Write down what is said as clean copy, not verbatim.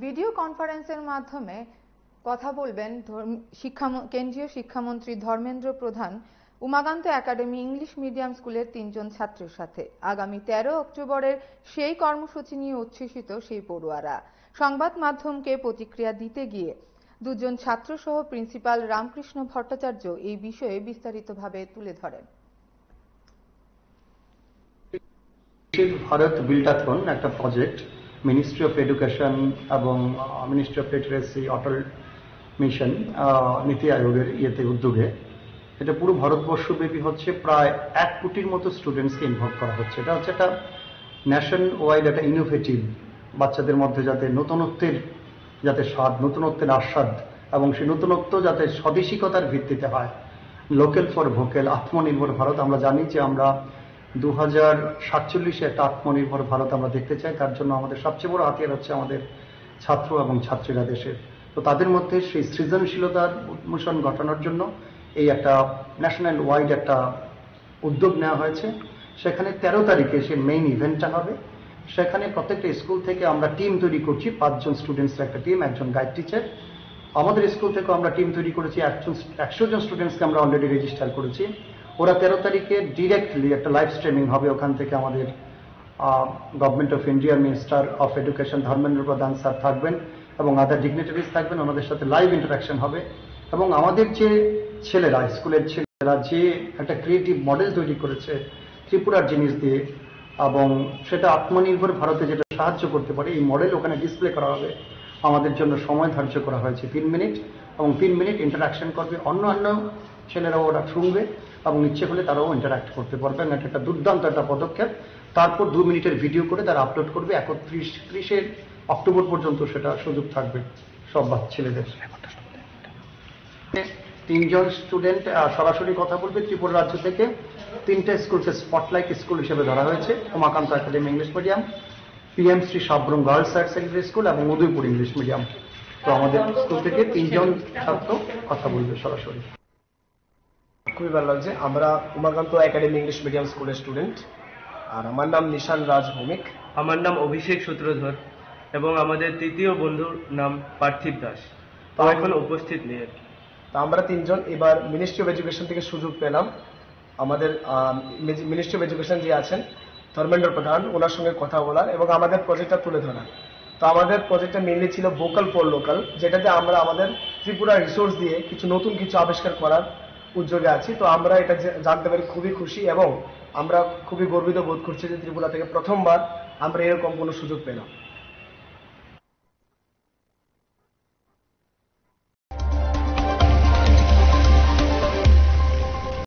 Video কনফারেন্সের মাধ্যমে কথা বলবেন কেন্দ্রীয় শিক্ষামন্ত্রী ধর্মেন্দ্র প্রধান উমাকান্ত একাডেমি ইংলিশ মিডিয়াম স্কুলের 3 জন ছাত্রের সাথে। আগামী 13 অক্টোবরের সেই কর্মসূচি নিয়ে উচ্ছ্বসিত সেই পড়ুয়ারা। সংবাদ মাধ্যমকে প্রতিক্রিয়া দিতে গিয়ে 2 জন ছাত্র সহ প্রিন্সিপাল রামকৃষ্ণ ভট্টাচার্য এই বিষয়ে বিস্তারিতভাবে তুলে ধরেন। ভারত বিল্ডাথন একটা প্রজেক্ট মিনিস্ট্রি অফ এডুকেশন এবং ministry of literacy, Atal mission, নীতি আয়োগের উদ্যোগে এটা পুরো ভারতবর্ষব্যাপী হচ্ছে। প্রায় 1 কোটির মতো স্টুডেন্টসকে ইনভলভ করা হচ্ছে। এটা হচ্ছে একটা ন্যাশন ওয়াইড একটা ইনোভেটিভ, বাচ্চাদের মধ্যে যাতে নতুনত্বের স্বাদ, নতুনত্বের আস্বাদ এবং সেই নতুনত্ব যাতে স্বদেশিকতার ভিত্তিতে হয়। লোকাল ফর ভোকাল, আত্মনির্ভর ভারত। আমরা জানি যে আমরা 2047 একটা আত্মনির্ভর ভারত আমরা দেখতে চাই। তার জন্য আমাদের সবচেয়ে বড় হাতিয়ার হচ্ছে আমাদের ছাত্র এবং ছাত্রীরা দেশের। তো তাদের মধ্যে সেই সৃজনশীলতার উন্মোচন ঘটানোর জন্য এই একটা ন্যাশনাল ওয়াইড একটা উদ্যোগ নেওয়া হয়েছে। সেখানে 13 তারিখে সে মেইন ইভেন্টটা হবে। সেখানে প্রত্যেকটা স্কুল থেকে আমরা টিম তৈরি করছি। 5 জন স্টুডেন্টসের একটা টিম, একজন গাইড টিচার। আমাদের স্কুল থেকে আমরা টিম তৈরি করেছি 100 জন স্টুডেন্টসকে আমরা অলরেডি রেজিস্টার করেছি। ওরা 13 তারিখে ডিরেক্টলি একটা লাইভ স্ট্রিমিং হবে। ওখান থেকে আমাদের government of India minister of education Dharmendra প্রধান স্যার থাকবেন এবং আদার ডিগনিটারিজ থাকবেন। ওনাদের সাথে লাইভ ইন্টারাকশন হবে এবং আমাদের যে ছেলেরা, স্কুলের ছেলেরা যে একটা ক্রিয়েটিভ মডেল তৈরি করেছে ত্রিপুরার জিনিস দিয়ে এবং সেটা আত্মনির্ভর ভারতে যেটা সাহায্য করতে পারে, এই মডেল ওখানে ডিসপ্লে করা হবে। আমাদের জন্য সময় ধার্য করা হয়েছে 3 মিনিট এবং 3 মিনিট ইন্টারাকশন করবে। অন্য ছেলেরাও ওরা শুনবে এবং ইচ্ছে হলে তারাও ইন্টারাক্ট করতে পারবে। এটা একটা দুর্দান্ত একটা পদক্ষেপ। তারপর 2 মিনিটের ভিডিও করে তারা আপলোড করবে। 31 অক্টোবর পর্যন্ত সেটা সুযোগ থাকবে সব ছেলেদের। 3 জন স্টুডেন্ট সরাসরি কথা বলবে ত্রিপুরা রাজ্য থেকে। 3টা স্কুলকে স্পটলাইট স্কুল হিসেবে ধরা হয়েছে: Umakanta academy English medium, PM Shri Sabroom girls higher secondary school এবং উদয়পুর ইংলিশ মিডিয়াম। তো আমাদের স্কুল থেকে 3 জন ছাত্র কথা বলবে সরাসরি। খুবই ভালো লাগছে। আমরা উমাকান্ত একাডেমি ইংলিশ মিডিয়াম স্কুলের স্টুডেন্ট। আর আমার নাম নিশান রাজ ভৌমিক। আমার নাম অভিষেক সূত্রধর এবং আমাদের তৃতীয় বন্ধুর নাম পার্থিব দাস। তো এখন উপস্থিত নেই আর কি। তা আমরা 3 জন এবার মিনিস্ট্রি অফ এডুকেশন থেকে সুযোগ পেলাম। আমাদের মিনিস্ট্রি অফ এডুকেশন যে আছেন ধর্মেন্দ্র প্রধান, ওনার সঙ্গে কথা বলার এবং আমাদের প্রজেক্টটা তুলে ধরার। তো আমাদের প্রজেক্টটা মেনলি ছিল ভোকাল ফর লোকাল, যেটাতে আমরা আমাদের ত্রিপুরা রিসোর্স দিয়ে নতুন কিছু আবিষ্কার করার উদ্যোগে আছি। তো আমরা এটা জানতে পারি খুবই খুশি এবং আমরা খুবই গর্বিত বোধ করছি যে ত্রিপুরা থেকে প্রথমবার আমরা এরকম কোনো সুযোগ পেলাম।